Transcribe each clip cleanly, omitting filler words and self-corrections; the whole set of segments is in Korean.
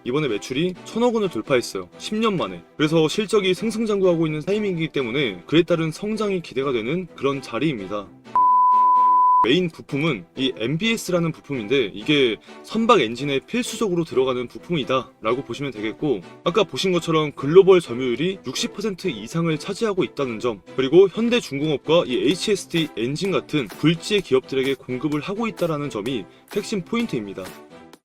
이번에 매출이 1000억 원을 돌파했어요. 10년 만에. 그래서 실적이 승승장구하고 있는 타이밍이기 때문에 그에 따른 성장이 기대가 되는 그런 자리입니다. 메인 부품은 이 MBS라는 부품인데 이게 선박 엔진에 필수적으로 들어가는 부품이다 라고 보시면 되겠고, 아까 보신 것처럼 글로벌 점유율이 60% 이상을 차지하고 있다는 점, 그리고 현대중공업과 이 HST 엔진 같은 굴지의 기업들에게 공급을 하고 있다는 점이 핵심 포인트입니다.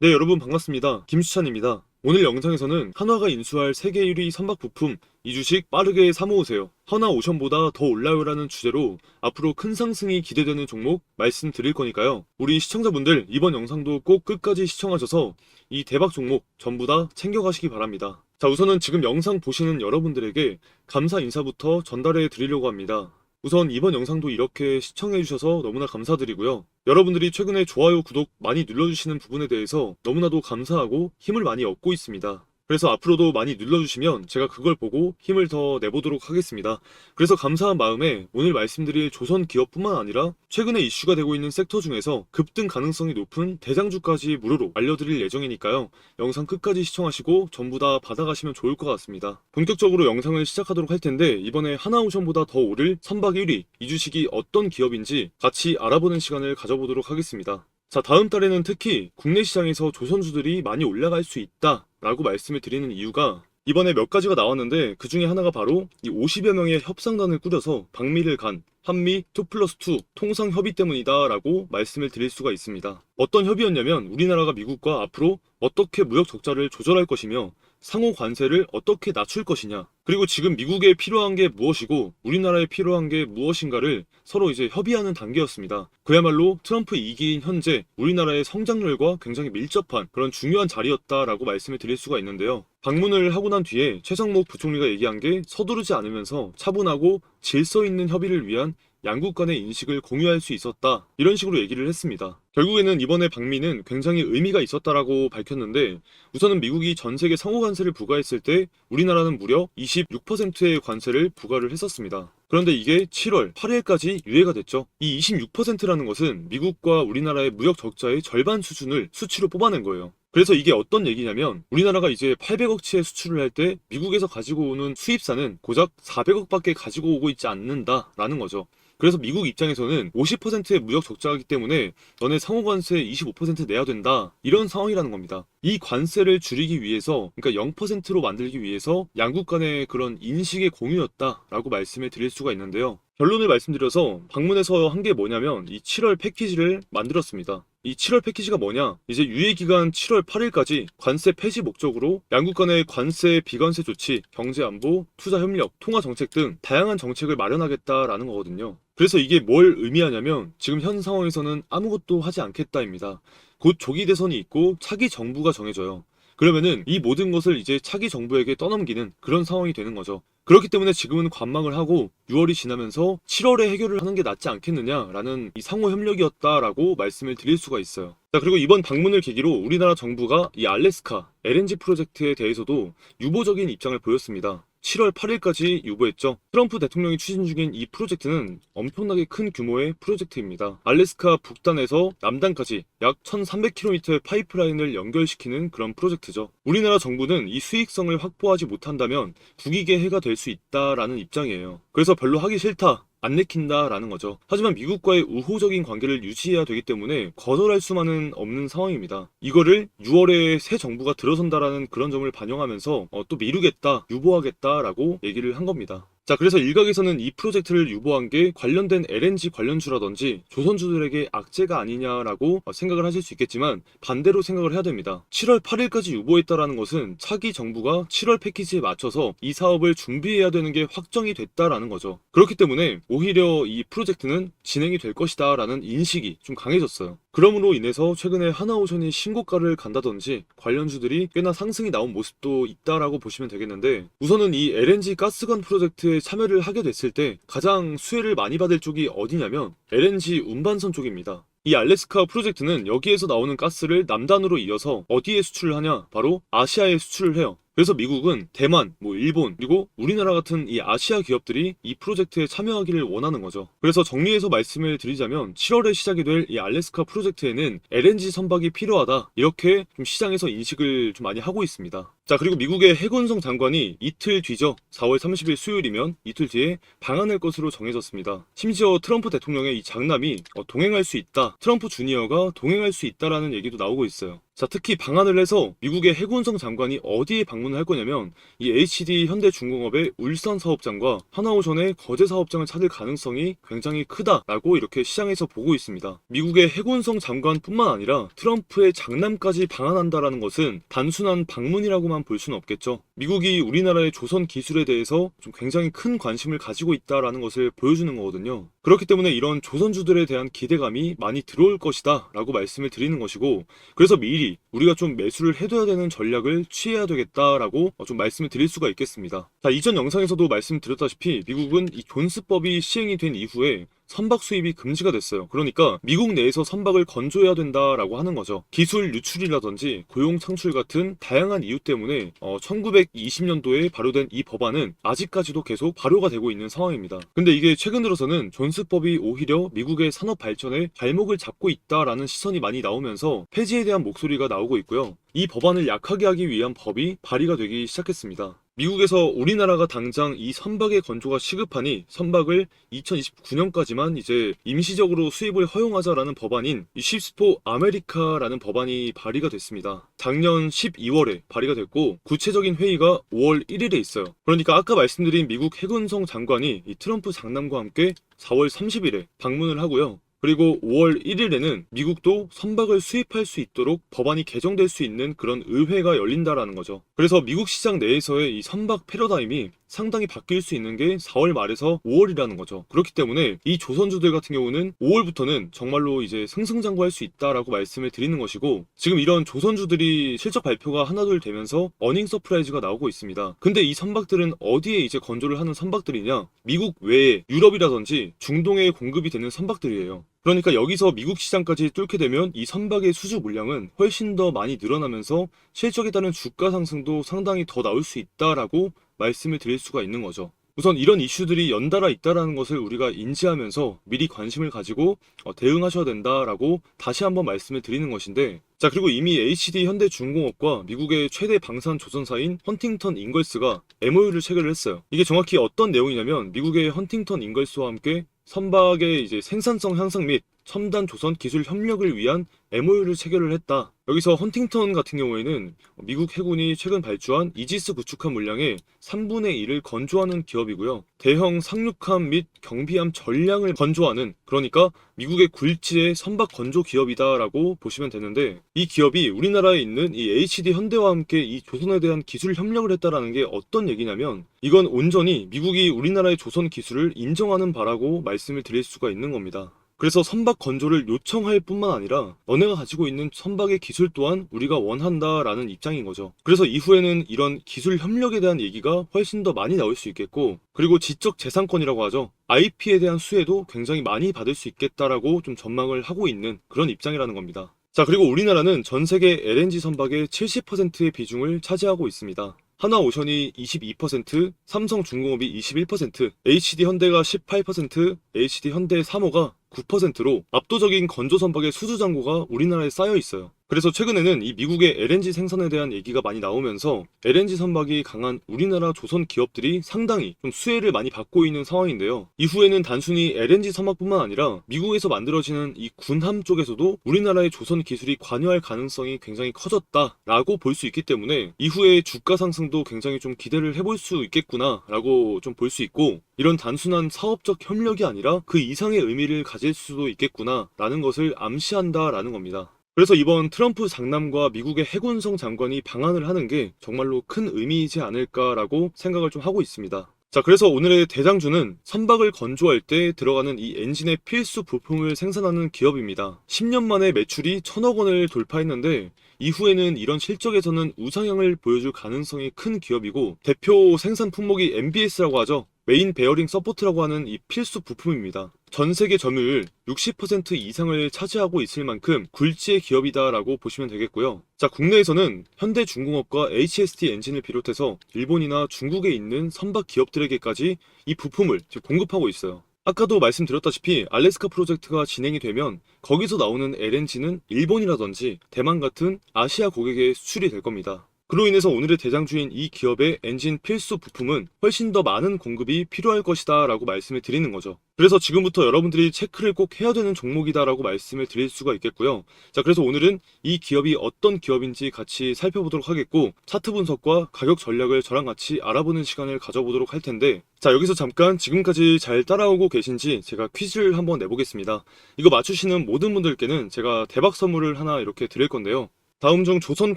네, 여러분 반갑습니다. 김수찬입니다. 오늘 영상에서는 한화가 인수할 세계 1위 선박 부품 이 주식 빠르게 사모으세요. 한화오션보다 더 올라요라는 주제로 앞으로 큰 상승이 기대되는 종목 말씀드릴 거니까요. 우리 시청자분들 이번 영상도 꼭 끝까지 시청하셔서 이 대박 종목 전부 다 챙겨가시기 바랍니다. 자, 우선은 지금 영상 보시는 여러분들에게 감사 인사부터 전달해 드리려고 합니다. 우선 이번 영상도 이렇게 시청해주셔서 너무나 감사드리고요. 여러분들이 최근에 좋아요, 구독 많이 눌러주시는 부분에 대해서 너무나도 감사하고 힘을 많이 얻고 있습니다. 그래서 앞으로도 많이 눌러주시면 제가 그걸 보고 힘을 더 내보도록 하겠습니다. 그래서 감사한 마음에 오늘 말씀드릴 조선기업뿐만 아니라 최근에 이슈가 되고 있는 섹터 중에서 급등 가능성이 높은 대장주까지 무료로 알려드릴 예정이니까요. 영상 끝까지 시청하시고 전부 다 받아가시면 좋을 것 같습니다. 본격적으로 영상을 시작하도록 할 텐데, 이번에 하나오션보다 더 오를 선박 1위 이 주식이 어떤 기업인지 같이 알아보는 시간을 가져보도록 하겠습니다. 자, 다음 달에는 특히 국내 시장에서 조선주들이 많이 올라갈 수 있다 라고 말씀을 드리는 이유가 이번에 몇 가지가 나왔는데, 그 중에 하나가 바로 이 50여 명의 협상단을 꾸려서 방미를 간 한미 2+2 통상 협의 때문이다 라고 말씀을 드릴 수가 있습니다. 어떤 협의였냐면 우리나라가 미국과 앞으로 어떻게 무역 적자를 조절할 것이며 상호 관세를 어떻게 낮출 것이냐, 그리고 지금 미국에 필요한 게 무엇이고 우리나라에 필요한 게 무엇인가를 서로 이제 협의하는 단계였습니다. 그야말로 트럼프 2기인 현재 우리나라의 성장률과 굉장히 밀접한 그런 중요한 자리였다라고 말씀을 드릴 수가 있는데요. 방문을 하고 난 뒤에 최상목 부총리가 얘기한 게 서두르지 않으면서 차분하고 질서 있는 협의를 위한 양국 간의 인식을 공유할 수 있었다, 이런 식으로 얘기를 했습니다. 결국에는 이번에 방미는 굉장히 의미가 있었다라고 밝혔는데, 우선은 미국이 전 세계 상호 관세를 부과했을 때 우리나라는 무려 26%의 관세를 부과를 했었습니다. 그런데 이게 7월 8일까지 유예가 됐죠. 이 26%라는 것은 미국과 우리나라의 무역 적자의 절반 수준을 수치로 뽑아낸 거예요. 그래서 이게 어떤 얘기냐면 우리나라가 이제 800억치의 수출을 할 때 미국에서 가지고 오는 수입사는 고작 400억밖에 가지고 오고 있지 않는다라는 거죠. 그래서 미국 입장에서는 50%의 무역 적자이기 때문에 너네 상호관세 25% 내야 된다, 이런 상황이라는 겁니다. 이 관세를 줄이기 위해서, 그러니까 0%로 만들기 위해서 양국 간의 그런 인식의 공유였다라고 말씀을 드릴 수가 있는데요. 결론을 말씀드려서 방문에서 한 게 뭐냐면 이 7월 패키지를 만들었습니다. 이 7월 패키지가 뭐냐, 이제 유예기간 7월 8일까지 관세 폐지 목적으로 양국 간의 관세 비관세 조치, 경제안보, 투자협력, 통화정책 등 다양한 정책을 마련하겠다라는 거거든요. 그래서 이게 뭘 의미하냐면 지금 현 상황에서는 아무것도 하지 않겠다입니다. 곧 조기 대선이 있고 차기 정부가 정해져요. 그러면은 이 모든 것을 이제 차기 정부에게 떠넘기는 그런 상황이 되는 거죠. 그렇기 때문에 지금은 관망을 하고 6월이 지나면서 7월에 해결을 하는 게 낫지 않겠느냐라는 이 상호 협력이었다라고 말씀을 드릴 수가 있어요. 자, 그리고 이번 방문을 계기로 우리나라 정부가 이 알래스카 LNG 프로젝트에 대해서도 유보적인 입장을 보였습니다. 7월 8일까지 유보했죠. 트럼프 대통령이 추진 중인 이 프로젝트는 엄청나게 큰 규모의 프로젝트입니다. 알래스카 북단에서 남단까지 약 1300km의 파이프라인을 연결시키는 그런 프로젝트죠. 우리나라 정부는 이 수익성을 확보하지 못한다면 국익에 해가 될 수 있다라는 입장이에요. 그래서 별로 하기 싫다, 안 내킨다라는 거죠. 하지만 미국과의 우호적인 관계를 유지해야 되기 때문에 거절할 수만은 없는 상황입니다. 이거를 6월에 새 정부가 들어선다라는 그런 점을 반영하면서 또 미루겠다, 유보하겠다라고 얘기를 한 겁니다. 자, 그래서 일각에서는 이 프로젝트를 유보한 게 관련된 LNG 관련주라든지 조선주들에게 악재가 아니냐라고 생각을 하실 수 있겠지만 반대로 생각을 해야 됩니다. 7월 8일까지 유보했다라는 것은 차기 정부가 7월 패키지에 맞춰서 이 사업을 준비해야 되는 게 확정이 됐다라는 거죠. 그렇기 때문에 오히려 이 프로젝트는 진행이 될 것이다 라는 인식이 좀 강해졌어요. 그러므로 인해서 최근에 하나오션이 신고가를 간다든지 관련주들이 꽤나 상승이 나온 모습도 있다라고 보시면 되겠는데, 우선은 이 LNG 가스관 프로젝트에 참여를 하게 됐을 때 가장 수혜를 많이 받을 쪽이 어디냐면 LNG 운반선 쪽입니다. 이 알래스카 프로젝트는 여기에서 나오는 가스를 남단으로 이어서 어디에 수출을 하냐, 바로 아시아에 수출을 해요. 그래서 미국은 대만, 일본, 그리고 우리나라 같은 이 아시아 기업들이 이 프로젝트에 참여하기를 원하는 거죠. 그래서 정리해서 말씀을 드리자면 7월에 시작이 될 이 알래스카 프로젝트에는 LNG 선박이 필요하다, 이렇게 좀 시장에서 인식을 좀 많이 하고 있습니다. 자, 그리고 미국의 해군성 장관이 이틀 뒤죠. 4월 30일 수요일이면 이틀 뒤에 방한할 것으로 정해졌습니다. 심지어 트럼프 대통령의 이 장남이 동행할 수 있다, 트럼프 주니어가 동행할 수 있다라는 얘기도 나오고 있어요. 자, 특히 방한을 해서 미국의 해군성 장관이 어디에 방문을 할 거냐면 이 HD 현대중공업의 울산 사업장과 하나오션의 거제 사업장을 찾을 가능성이 굉장히 크다라고 이렇게 시장에서 보고 있습니다. 미국의 해군성 장관뿐만 아니라 트럼프의 장남까지 방한한다라는 것은 단순한 방문이라고만 볼 수는 없겠죠. 미국이 우리나라의 조선 기술에 대해서 좀 굉장히 큰 관심을 가지고 있다라는 것을 보여주는 거거든요. 그렇기 때문에 이런 조선주들에 대한 기대감이 많이 들어올 것이다 라고 말씀을 드리는 것이고, 그래서 미리 우리가 좀 매수를 해둬야 되는 전략을 취해야 되겠다라고 좀 말씀을 드릴 수가 있겠습니다. 자, 이전 영상에서도 말씀드렸다시피 미국은 이 존스법이 시행이 된 이후에 선박 수입이 금지가 됐어요. 그러니까 미국 내에서 선박을 건조해야 된다라고 하는 거죠. 기술 유출이라든지 고용 창출 같은 다양한 이유 때문에 1920년도에 발효된 이 법안은 아직까지도 계속 발효가 되고 있는 상황입니다. 근데 이게 최근 들어서는 존스법이 오히려 미국의 산업 발전에 발목을 잡고 있다라는 시선이 많이 나오면서 폐지에 대한 목소리가 나오고 있고요. 이 법안을 약하게 하기 위한 법이 발의가 되기 시작했습니다. 미국에서 우리나라가 당장 이 선박의 건조가 시급하니 선박을 2029년까지만 이제 임시적으로 수입을 허용하자라는 법안인 이 쉽스포 아메리카라는 법안이 발의가 됐습니다. 작년 12월에 발의가 됐고 구체적인 회의가 5월 1일에 있어요. 그러니까 아까 말씀드린 미국 해군성 장관이 이 트럼프 장남과 함께 4월 30일에 방문을 하고요. 그리고 5월 1일에는 미국도 선박을 수입할 수 있도록 법안이 개정될 수 있는 그런 의회가 열린다라는 거죠. 그래서 미국 시장 내에서의 이 선박 패러다임이 상당히 바뀔 수 있는 게 4월 말에서 5월이라는 거죠. 그렇기 때문에 이 조선주들 같은 경우는 5월부터는 정말로 이제 승승장구할 수 있다라고 말씀을 드리는 것이고, 지금 이런 조선주들이 실적 발표가 하나둘 되면서 어닝 서프라이즈가 나오고 있습니다. 근데 이 선박들은 어디에 이제 건조를 하는 선박들이냐? 미국 외에 유럽이라든지 중동에 공급이 되는 선박들이에요. 그러니까 여기서 미국 시장까지 뚫게 되면 이 선박의 수주 물량은 훨씬 더 많이 늘어나면서 실적에 따른 주가 상승도 상당히 더 나올 수 있다라고 말씀을 드릴 수가 있는 거죠. 우선 이런 이슈들이 연달아 있다라는 것을 우리가 인지하면서 미리 관심을 가지고 대응하셔야 된다라고 다시 한번 말씀을 드리는 것인데, 자, 그리고 이미 HD 현대중공업과 미국의 최대 방산 조선사인 헌팅턴 인걸스가 MOU를 체결을 했어요. 이게 정확히 어떤 내용이냐면 미국의 헌팅턴 인걸스와 함께 선박의 이제 생산성 향상 및 첨단 조선 기술 협력을 위한 MOU를 체결을 했다. 여기서 헌팅턴 같은 경우에는 미국 해군이 최근 발주한 이지스 구축함 물량의 3분의 1을 건조하는 기업이고요. 대형 상륙함 및 경비함 전량을 건조하는, 그러니까 미국의 굴지의 선박 건조 기업이다라고 보시면 되는데, 이 기업이 우리나라에 있는 이 HD 현대와 함께 이 조선에 대한 기술 협력을 했다라는 게 어떤 얘기냐면, 이건 온전히 미국이 우리나라의 조선 기술을 인정하는 바라고 말씀을 드릴 수가 있는 겁니다. 그래서 선박 건조를 요청할 뿐만 아니라 너네가 가지고 있는 선박의 기술 또한 우리가 원한다라는 입장인 거죠. 그래서 이후에는 이런 기술 협력에 대한 얘기가 훨씬 더 많이 나올 수 있겠고, 그리고 지적 재산권이라고 하죠. IP에 대한 수혜도 굉장히 많이 받을 수 있겠다라고 좀 전망을 하고 있는 그런 입장이라는 겁니다. 자, 그리고 우리나라는 전 세계 LNG 선박의 70%의 비중을 차지하고 있습니다. 하나오션이 22%, 삼성중공업이 21%, HD현대가 18%, HD현대 3호가 9%로 압도적인 건조 선박의 수주 잔고가 우리나라에 쌓여 있어요. 그래서 최근에는 이 미국의 LNG 생산에 대한 얘기가 많이 나오면서 LNG 선박이 강한 우리나라 조선 기업들이 상당히 좀 수혜를 많이 받고 있는 상황인데요. 이후에는 단순히 LNG 선박뿐만 아니라 미국에서 만들어지는 이 군함 쪽에서도 우리나라의 조선 기술이 관여할 가능성이 굉장히 커졌다라고 볼 수 있기 때문에 이후에 주가 상승도 굉장히 좀 기대를 해볼 수 있겠구나라고 좀 볼 수 있고, 이런 단순한 사업적 협력이 아니라 그 이상의 의미를 가질 수도 있겠구나라는 것을 암시한다라는 겁니다. 그래서 이번 트럼프 장남과 미국의 해군성 장관이 방한을 하는 게 정말로 큰 의미이지 않을까라고 생각을 좀 하고 있습니다. 자, 그래서 오늘의 대장주는 선박을 건조할 때 들어가는 이 엔진의 필수 부품을 생산하는 기업입니다. 10년 만에 매출이 1,000억 원을 돌파했는데 이후에는 이런 실적에서는 우상향을 보여줄 가능성이 큰 기업이고, 대표 생산 품목이 MBS라고 하죠. 메인 베어링 서포트라고 하는 이 필수 부품입니다. 전 세계 점유율 60% 이상을 차지하고 있을 만큼 굴지의 기업이다라고 보시면 되겠고요. 자, 국내에서는 현대중공업과 HST 엔진을 비롯해서 일본이나 중국에 있는 선박 기업들에게까지 이 부품을 지금 공급하고 있어요. 아까도 말씀드렸다시피 알래스카 프로젝트가 진행이 되면 거기서 나오는 LNG는 일본이라든지 대만 같은 아시아 고객에 수출이 될 겁니다. 그로 인해서 오늘의 대장주인 이 기업의 엔진 필수 부품은 훨씬 더 많은 공급이 필요할 것이다 라고 말씀을 드리는 거죠. 그래서 지금부터 여러분들이 체크를 꼭 해야 되는 종목이다 라고 말씀을 드릴 수가 있겠고요. 자, 그래서 오늘은 이 기업이 어떤 기업인지 같이 살펴보도록 하겠고, 차트 분석과 가격 전략을 저랑 같이 알아보는 시간을 가져보도록 할 텐데, 자, 여기서 잠깐 지금까지 잘 따라오고 계신지 제가 퀴즈를 한번 내보겠습니다. 이거 맞추시는 모든 분들께는 제가 대박 선물을 하나 이렇게 드릴 건데요. 다음 중 조선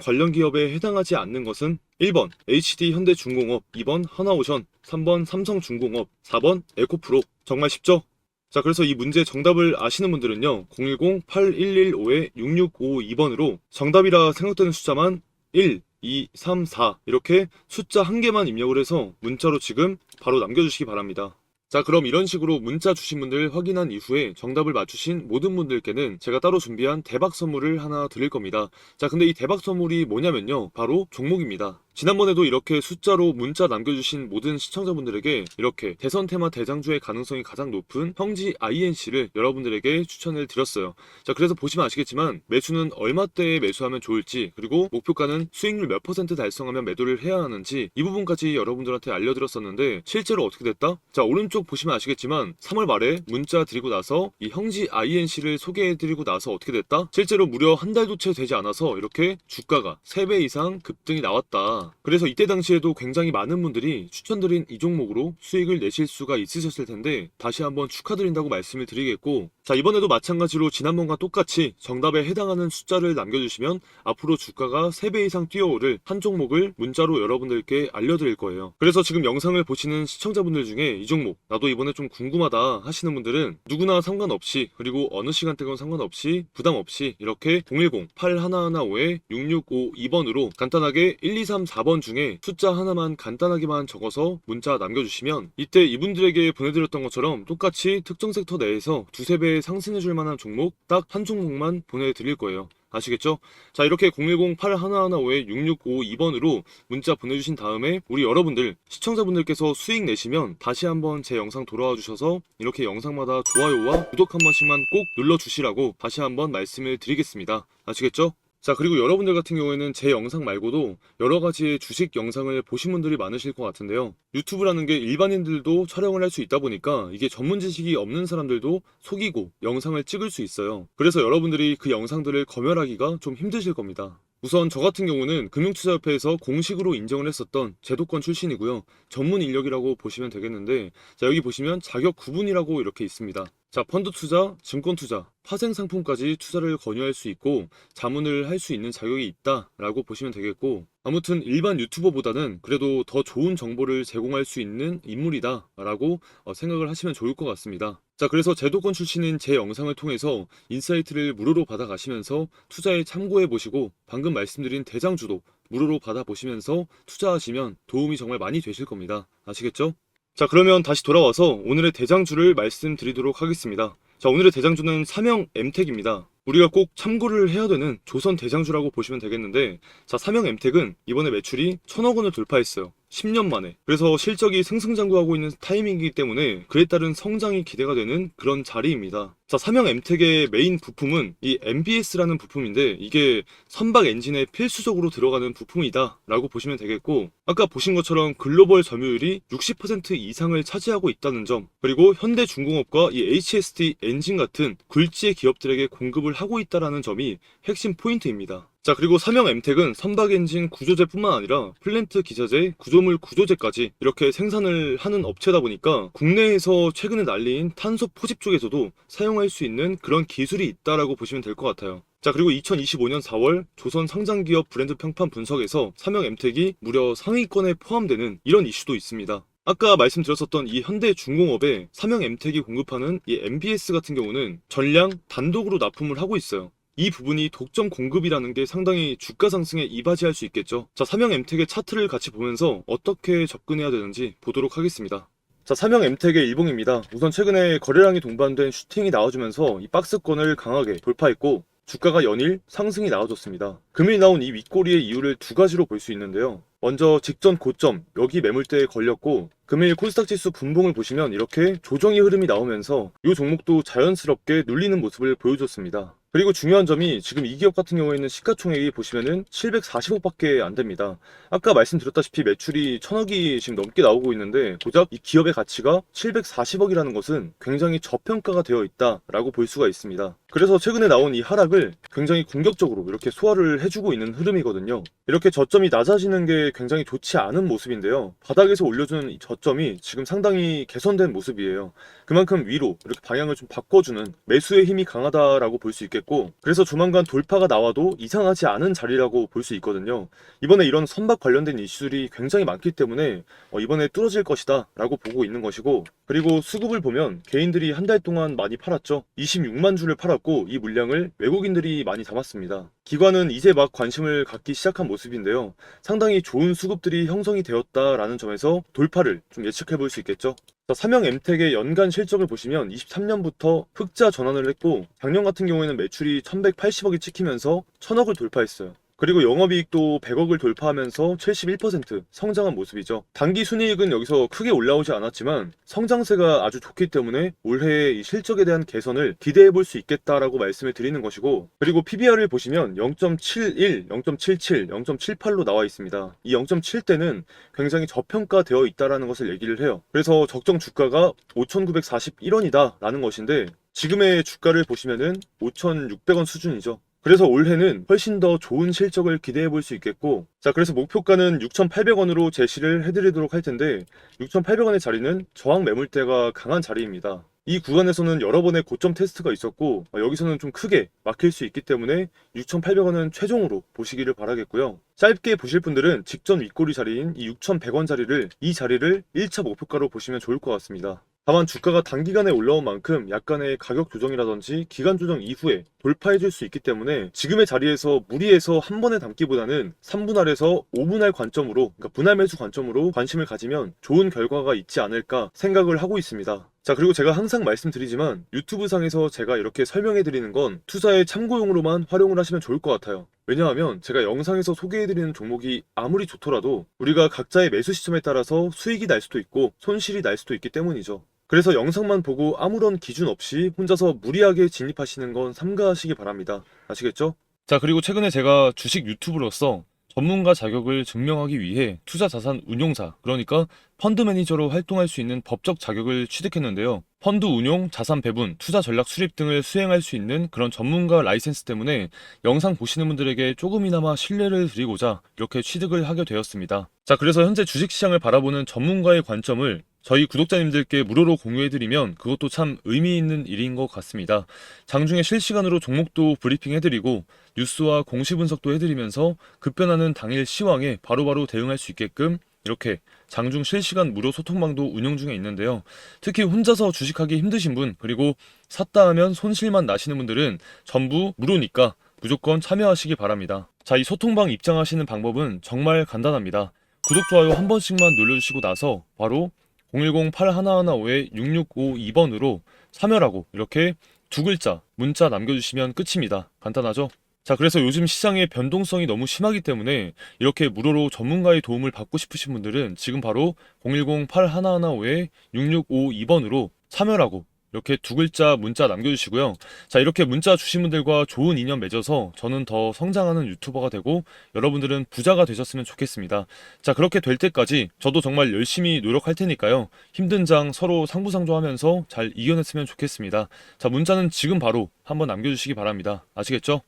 관련 기업에 해당하지 않는 것은 1번 HD 현대중공업, 2번 하나오션, 3번 삼성중공업, 4번 에코프로. 정말 쉽죠? 자, 그래서 이 문제 정답을 아시는 분들은요 010-8115-6652번으로 정답이라 생각되는 숫자만 1, 2, 3, 4 이렇게 숫자 한 개만 입력을 해서 문자로 지금 바로 남겨주시기 바랍니다. 자, 그럼 이런 식으로 문자 주신 분들 확인한 이후에 정답을 맞추신 모든 분들께는 제가 따로 준비한 대박 선물을 하나 드릴 겁니다. 자, 근데 이 대박 선물이 뭐냐면요, 바로 종목입니다. 지난번에도 이렇게 숫자로 문자 남겨주신 모든 시청자분들에게 이렇게 대선 테마 대장주의 가능성이 가장 높은 형지 INC를 여러분들에게 추천을 드렸어요. 자, 그래서 보시면 아시겠지만 매수는 얼마대에 매수하면 좋을지, 그리고 목표가는 수익률 몇 % 달성하면 매도를 해야 하는지 이 부분까지 여러분들한테 알려드렸었는데 실제로 어떻게 됐다? 자, 오른쪽 보시면 아시겠지만 3월 말에 문자 드리고 나서 이 형지 INC를 소개해드리고 나서 어떻게 됐다? 실제로 무려 한 달도 채 되지 않아서 이렇게 주가가 3배 이상 급등이 나왔다. 그래서 이때 당시에도 굉장히 많은 분들이 추천드린 이 종목으로 수익을 내실 수가 있으셨을 텐데 다시 한번 축하드린다고 말씀을 드리겠고, 자, 이번에도 마찬가지로 지난번과 똑같이 정답에 해당하는 숫자를 남겨주시면 앞으로 주가가 3배 이상 뛰어오를 한 종목을 문자로 여러분들께 알려드릴 거예요. 그래서 지금 영상을 보시는 시청자분들 중에 이 종목 나도 이번에 좀 궁금하다 하시는 분들은 누구나 상관없이, 그리고 어느 시간대건 상관없이 부담 없이 이렇게 010-8115-6652번으로 간단하게 1, 2, 3, 4번 중에 숫자 하나만 간단하게만 적어서 문자 남겨주시면 이때 이분들에게 보내드렸던 것처럼 똑같이 특정 섹터 내에서 두세 배 상승해줄 만한 종목 딱 한 종목만 보내드릴 거예요. 아시겠죠? 자, 이렇게 010-8115-6652번으로 문자 보내주신 다음에 우리 여러분들 시청자분들께서 수익 내시면 다시 한번 제 영상 돌아와 주셔서 이렇게 영상마다 좋아요와 구독 한 번씩만 꼭 눌러주시라고 다시 한번 말씀을 드리겠습니다. 아시겠죠? 자, 그리고 여러분들 같은 경우에는 제 영상 말고도 여러 가지의 주식 영상을 보신 분들이 많으실 것 같은데요. 유튜브라는 게 일반인들도 촬영을 할 수 있다 보니까 이게 전문 지식이 없는 사람들도 속이고 영상을 찍을 수 있어요. 그래서 여러분들이 그 영상들을 검열하기가 좀 힘드실 겁니다. 우선 저 같은 경우는 금융투자협회에서 공식으로 인정을 했었던 제도권 출신이고요. 전문 인력이라고 보시면 되겠는데, 자, 여기 보시면 자격 구분이라고 이렇게 있습니다. 자, 펀드 투자, 증권 투자, 파생 상품까지 투자를 권유할 수 있고 자문을 할 수 있는 자격이 있다라고 보시면 되겠고, 아무튼 일반 유튜버보다는 그래도 더 좋은 정보를 제공할 수 있는 인물이다라고 생각을 하시면 좋을 것 같습니다. 자, 그래서 제도권 출신인 제 영상을 통해서 인사이트를 무료로 받아가시면서 투자에 참고해 보시고 방금 말씀드린 대장주도 무료로 받아보시면서 투자하시면 도움이 정말 많이 되실 겁니다. 아시겠죠? 자, 그러면 다시 돌아와서 오늘의 대장주를 말씀드리도록 하겠습니다. 자, 오늘의 대장주는 삼형 엠텍입니다. 우리가 꼭 참고를 해야 되는 조선 대장주라고 보시면 되겠는데, 자, 삼형 엠텍은 이번에 매출이 1,000억 원을 돌파했어요. 10년 만에. 그래서 실적이 승승장구하고 있는 타이밍이기 때문에 그에 따른 성장이 기대가 되는 그런 자리입니다. 자, 삼형 엠텍의 메인 부품은 이 MBS라는 부품인데 이게 선박 엔진에 필수적으로 들어가는 부품이다 라고 보시면 되겠고, 아까 보신 것처럼 글로벌 점유율이 60% 이상을 차지하고 있다는 점, 그리고 현대중공업과 이 HST 엔진 같은 굴지의 기업들에게 공급을 하고 있다는 점이 핵심 포인트입니다. 자, 그리고 삼형 엠텍은 선박 엔진 구조제뿐만 아니라 플랜트 기자재, 구조물 구조재까지 이렇게 생산을 하는 업체다 보니까 국내에서 최근에 난리인 탄소 포집 쪽에서도 사용할 수 있는 그런 기술이 있다라고 보시면 될 것 같아요. 자, 그리고 2025년 4월 조선 상장기업 브랜드 평판 분석에서 삼형 엠텍이 무려 상위권에 포함되는 이런 이슈도 있습니다. 아까 말씀드렸었던 이 현대중공업에 삼형 엠텍이 공급하는 이 MBS 같은 경우는 전량 단독으로 납품을 하고 있어요. 이 부분이 독점 공급이라는 게 상당히 주가 상승에 이바지할 수 있겠죠. 자, 삼형 엠텍의 차트를 같이 보면서 어떻게 접근해야 되는지 보도록 하겠습니다. 자, 삼형 엠텍의 일봉입니다. 우선 최근에 거래량이 동반된 슈팅이 나와주면서 이 박스권을 강하게 돌파했고 주가가 연일 상승이 나와줬습니다. 금일 나온 이 윗꼬리의 이유를 두 가지로 볼 수 있는데요. 먼저 직전 고점 여기 매물대에 걸렸고 금일 코스닥 지수 분봉을 보시면 이렇게 조정의 흐름이 나오면서 이 종목도 자연스럽게 눌리는 모습을 보여줬습니다. 그리고 중요한 점이 지금 이 기업 같은 경우에는 시가총액이 보시면은 740억밖에 안 됩니다. 아까 말씀드렸다시피 매출이 1000억이 지금 넘게 나오고 있는데 고작 이 기업의 가치가 740억이라는 것은 굉장히 저평가가 되어 있다라고 볼 수가 있습니다. 그래서 최근에 나온 이 하락을 굉장히 공격적으로 이렇게 소화를 해주고 있는 흐름이거든요. 이렇게 저점이 낮아지는 게 굉장히 좋지 않은 모습인데요. 바닥에서 올려주는 이 저점이 지금 상당히 개선된 모습이에요. 그만큼 위로 이렇게 방향을 좀 바꿔주는 매수의 힘이 강하다라고 볼 수 있겠고, 그래서 조만간 돌파가 나와도 이상하지 않은 자리라고 볼 수 있거든요. 이번에 이런 선박 관련된 이슈들이 굉장히 많기 때문에 이번에 뚫어질 것이다 라고 보고 있는 것이고, 그리고 수급을 보면 개인들이 한 달 동안 많이 팔았죠. 26만 주를 팔았고 이 물량을 외국인들이 많이 담았습니다. 기관은 이제 막 관심을 갖기 시작한 모습인데요. 상당히 좋은 수급들이 형성이 되었다라는 점에서 돌파를 좀 예측해 볼 수 있겠죠. 삼형 엠텍의 연간 실적을 보시면 23년부터 흑자 전환을 했고 작년 같은 경우에는 매출이 1180억이 찍히면서 1000억을 돌파했어요. 그리고 영업이익도 100억을 돌파하면서 71% 성장한 모습이죠. 단기 순이익은 여기서 크게 올라오지 않았지만 성장세가 아주 좋기 때문에 올해 이 실적에 대한 개선을 기대해 볼 수 있겠다라고 말씀을 드리는 것이고, 그리고 PBR을 보시면 0.71, 0.77, 0.78로 나와 있습니다. 이 0.7대는 굉장히 저평가되어 있다는 것을 얘기를 해요. 그래서 적정 주가가 5,941원이다 라는 것인데 지금의 주가를 보시면은 5,600원 수준이죠. 그래서 올해는 훨씬 더 좋은 실적을 기대해 볼 수 있겠고, 자, 그래서 목표가는 6,800원으로 제시를 해드리도록 할 텐데 6,800원의 자리는 저항 매물대가 강한 자리입니다. 이 구간에서는 여러 번의 고점 테스트가 있었고 여기서는 좀 크게 막힐 수 있기 때문에 6,800원은 최종으로 보시기를 바라겠고요. 짧게 보실 분들은 직전 윗꼬리 자리인 이 6,100원 자리를, 이 자리를 1차 목표가로 보시면 좋을 것 같습니다. 다만 주가가 단기간에 올라온 만큼 약간의 가격 조정이라든지 기간 조정 이후에 돌파해 줄 수 있기 때문에 지금의 자리에서 무리해서 한 번에 담기보다는 3분할에서 5분할 관점으로, 그러니까 분할 매수 관점으로 관심을 가지면 좋은 결과가 있지 않을까 생각을 하고 있습니다. 자, 그리고 제가 항상 말씀드리지만 유튜브 상에서 제가 이렇게 설명해 드리는 건 투자의 참고용으로만 활용을 하시면 좋을 것 같아요. 왜냐하면 제가 영상에서 소개해드리는 종목이 아무리 좋더라도 우리가 각자의 매수 시점에 따라서 수익이 날 수도 있고 손실이 날 수도 있기 때문이죠. 그래서 영상만 보고 아무런 기준 없이 혼자서 무리하게 진입하시는 건 삼가하시기 바랍니다. 아시겠죠? 자, 그리고 최근에 제가 주식 유튜브로서 전문가 자격을 증명하기 위해 투자자산 운용사, 그러니까 펀드 매니저로 활동할 수 있는 법적 자격을 취득했는데요. 펀드 운용, 자산 배분, 투자 전략 수립 등을 수행할 수 있는 그런 전문가 라이센스 때문에 영상 보시는 분들에게 조금이나마 신뢰를 드리고자 이렇게 취득을 하게 되었습니다. 자, 그래서 현재 주식시장을 바라보는 전문가의 관점을 저희 구독자님들께 무료로 공유해드리면 그것도 참 의미 있는 일인 것 같습니다. 장중에 실시간으로 종목도 브리핑해드리고 뉴스와 공시 분석도 해드리면서 급변하는 당일 시황에 바로바로 대응할 수 있게끔 이렇게 장중 실시간 무료 소통방도 운영 중에 있는데요. 특히 혼자서 주식하기 힘드신 분, 그리고 샀다 하면 손실만 나시는 분들은 전부 무료니까 무조건 참여하시기 바랍니다. 자, 이 소통방 입장하시는 방법은 정말 간단합니다. 구독, 좋아요 한 번씩만 눌러주시고 나서 바로 010-8155-6652번으로 참여라고 이렇게 두 글자 문자 남겨주시면 끝입니다. 간단하죠? 자, 그래서 요즘 시장의 변동성이 너무 심하기 때문에 이렇게 무료로 전문가의 도움을 받고 싶으신 분들은 지금 바로 010-8155-6652번으로 참여라고 이렇게 두 글자 문자 남겨주시고요. 자, 이렇게 문자 주신 분들과 좋은 인연 맺어서 저는 더 성장하는 유튜버가 되고 여러분들은 부자가 되셨으면 좋겠습니다. 자, 그렇게 될 때까지 저도 정말 열심히 노력할 테니까요. 힘든 장 서로 상부상조하면서 잘 이겨냈으면 좋겠습니다. 자, 문자는 지금 바로 한번 남겨주시기 바랍니다. 아시겠죠?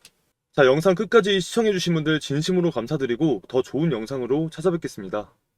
자, 영상 끝까지 시청해주신 분들 진심으로 감사드리고 더 좋은 영상으로 찾아뵙겠습니다.